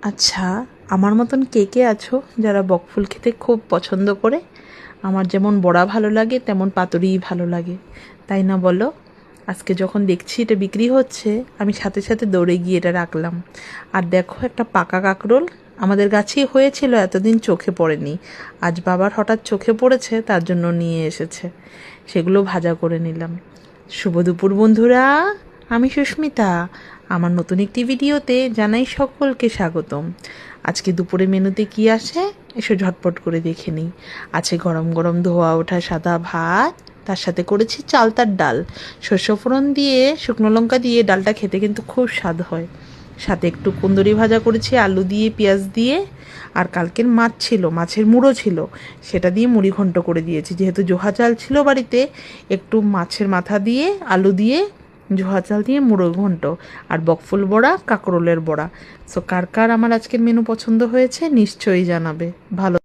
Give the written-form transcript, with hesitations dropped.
আচ্ছা, আমার মতন কে কে আছো যারা বকফুল খেতে খুব পছন্দ করে? আমার যেমন বড়া ভালো লাগে তেমন পাতুরিই ভালো লাগে, তাই না বলো? আজকে যখন দেখছি এটা বিক্রি হচ্ছে, আমি সাথে সাথে দৌড়ে গিয়ে এটা রাখলাম। আর দেখো, একটা পাকা কাঁকরোল আমাদের গাছেই হয়েছিল, এতদিন চোখে পড়েনি। আজ বাবার হঠাৎ চোখে পড়েছে, তার জন্য নিয়ে এসেছে। সেগুলো ভাজা করে নিলাম। শুভ দুপুর বন্ধুরা, আমি সুস্মিতা। আমার নতুন একটি ভিডিওতে জানাই সকলকে স্বাগতম। আজকে দুপুরে মেনুতে কি আসে এসো ঝটপট করে দেখে নিই। আছে গরম গরম ধোয়া ওঠা সাদা ভাত, তার সাথে করেছি চালতার ডাল। শস্য ফোড়ন দিয়ে শুকনো লঙ্কা দিয়ে ডালটা খেতে কিন্তু খুব স্বাদ হয়। সাথে একটু কুন্দরি ভাজা করেছি আলু দিয়ে পেঁয়াজ দিয়ে। আর কালকের মাছ ছিল, মাছের মুড়ো ছিল, সেটা দিয়ে মুড়ি ঘন্ট করে দিয়েছি। যেহেতু জোহা চাল ছিল বাড়িতে, একটু মাছের মাথা দিয়ে আলু দিয়ে জোহা চাল দিয়ে মুড়ো ঘন্ট। আর বকফুল বড়া, কাঁকরোলের বড়া। সো কার কার আমার আজকের মেনু পছন্দ হয়েছে নিশ্চয়ই জানাবে। ভালো